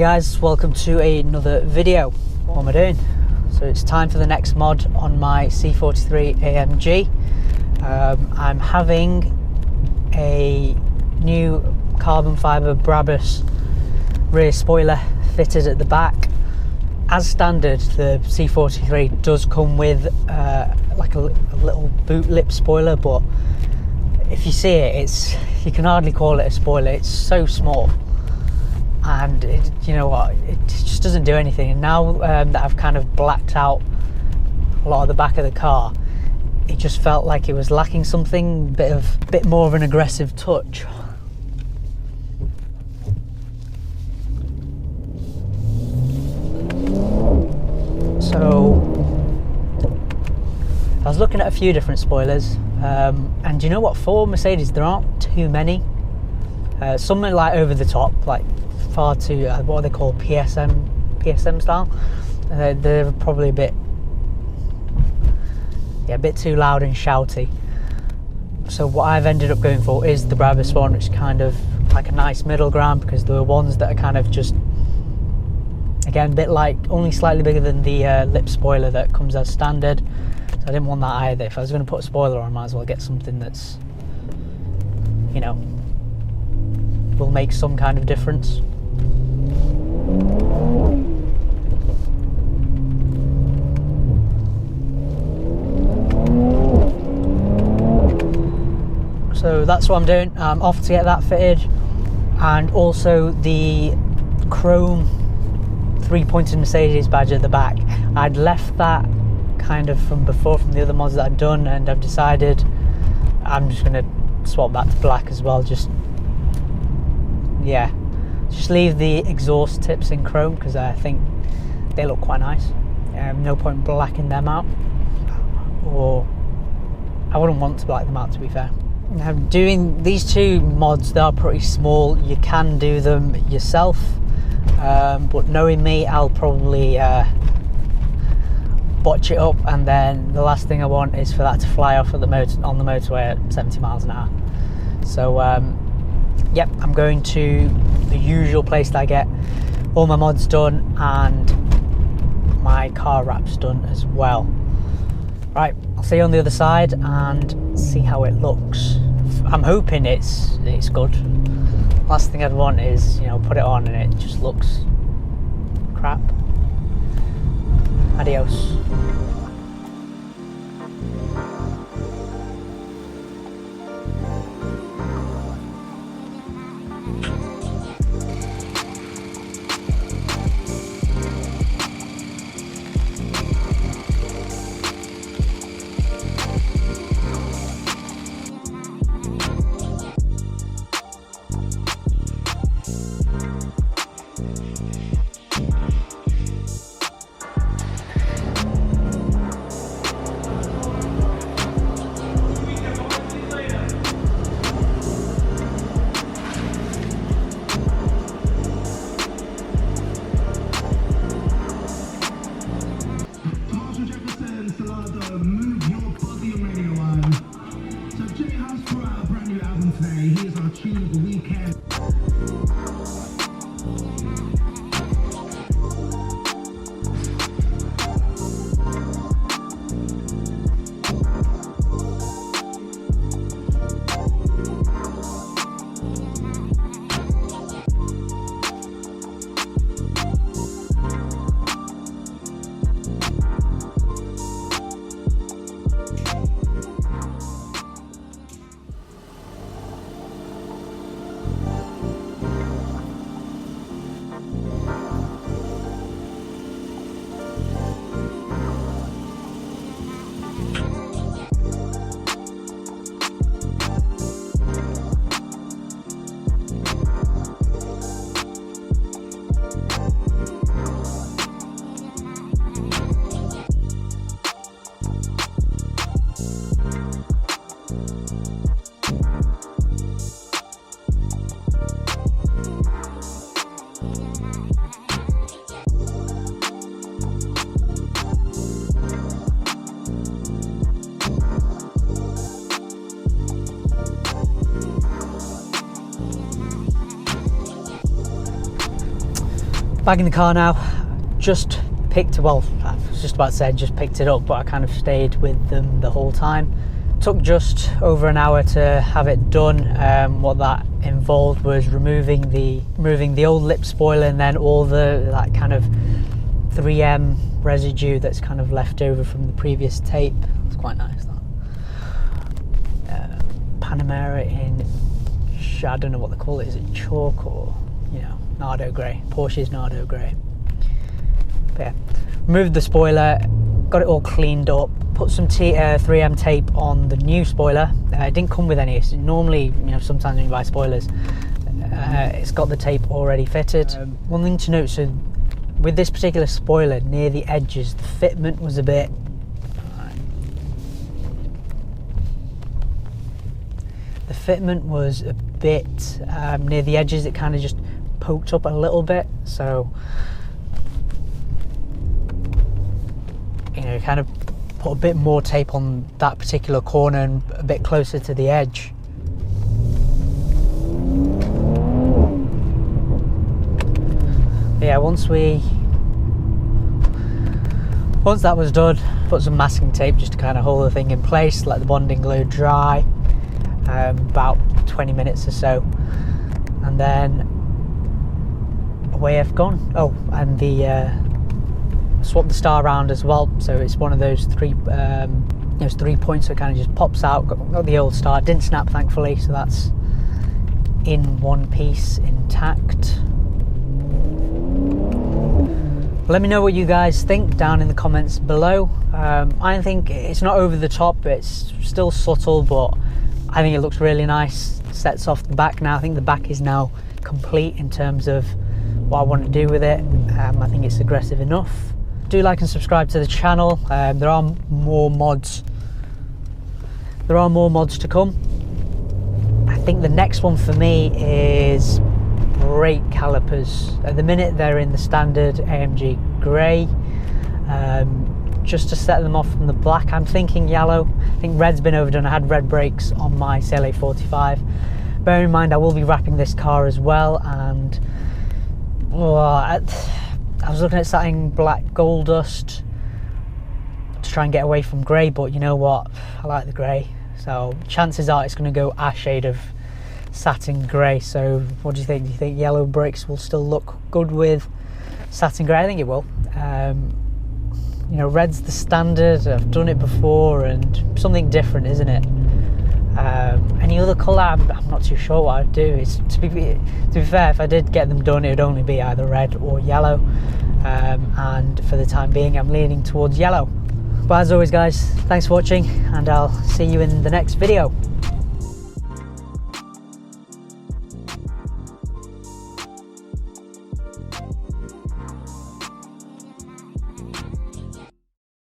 guys, welcome to another video. What am I doing? So it's time for the next mod on my C43 AMG. I'm having a new carbon fibre Brabus rear spoiler fitted at the back. As standard, the C43 does come with like a little boot lip spoiler, but if you see it, you can hardly call it a spoiler. It's so small, and you know what, it just doesn't do anything. And now that I've kind of blacked out a lot of the back of the car, it just felt like it was lacking something, bit more of an aggressive touch. So I was looking at a few different spoilers, and you know what, for Mercedes there aren't too many. Some are like over the top, like far too what are they called, PSM style. They're probably a bit too loud and shouty. So what I've ended up going for is the Brabus one, which is kind of like a nice middle ground, because there are ones that are kind of just, again, a bit like only slightly bigger than the lip spoiler that comes as standard. So I didn't want that either. If I was going to put a spoiler on, I might as well get something that's, you know, will make some kind of difference. So that's what I'm doing. I'm off to get that fitted, and also the chrome 3-pointed Mercedes badge at the back. I'd left that kind of from before, from the other mods that I'd done, and I've decided I'm just going to swap that to black as well. Just leave the exhaust tips in chrome, because I think they look quite nice. No point blacking them out, or I wouldn't want to black them out, to be fair. Now, doing these two mods, they are pretty small. You can do them yourself, but knowing me, I'll probably botch it up, and then the last thing I want is for that to fly off at on the motorway at 70 miles an hour. So yep, I'm going to the usual place that I get all my mods done and my car wraps done as well. Right, I'll see you on the other side and see how it looks. I'm hoping it's good. Last thing I'd want is, you know, put it on and it just looks crap. Adios. Back in the car now. Just picked, well, I was just about to say just picked it up, but I kind of stayed with them the whole time. Took just over an hour to have it done. What that involved was removing the old lip spoiler and then all that kind of 3M residue that's kind of left over from the previous tape. It's quite nice, that. Panamera in, I don't know what they call it. Is it chalk or, Nardo grey? Porsche's Nardo grey. But yeah, removed the spoiler, got it all cleaned up, put some 3M tape on the new spoiler. It didn't come with any. So normally, sometimes when you buy spoilers, it's got the tape already fitted. One thing to note, so with this particular spoiler, near the edges, the fitment was a bit... The fitment was a bit near the edges. It kind of just poked up a little bit, so kind of put a bit more tape on that particular corner and a bit closer to the edge. But yeah, once that was done, put some masking tape just to kind of hold the thing in place, let the bonding glue dry, about 20 minutes or so, and then away I've gone. Oh, and swap the star around as well, so it's one of those three points that kind of just pops out. Got the old star, didn't snap thankfully, so that's in one piece intact. Let me know what you guys think down in the comments below. I think it's not over the top, it's still subtle, but I think it looks really nice. Sets off the back now. I think the back is now complete in terms of what I want to do with it. I think it's aggressive enough. Do like and subscribe to the channel. There are more mods to come. I think the next one for me is brake calipers. At the minute they're in the standard AMG grey. Just to set them off from the black, I'm thinking yellow. I think red's been overdone. I had red brakes on my CLA45. Bear in mind I will be wrapping this car as well, and I was looking at satin black gold dust to try and get away from grey, but you know what, I like the grey, so chances are it's going to go our shade of satin grey. So what do you think? Do you think yellow brakes will still look good with satin grey? I think it will. Red's the standard. I've done it before, and something different, isn't it? Any other colour, I'm not too sure what I'd do. It's, to be fair, if I did get them done, it would only be either red or yellow, and for the time being I'm leaning towards yellow. But as always guys, thanks for watching, and I'll see you in the next video.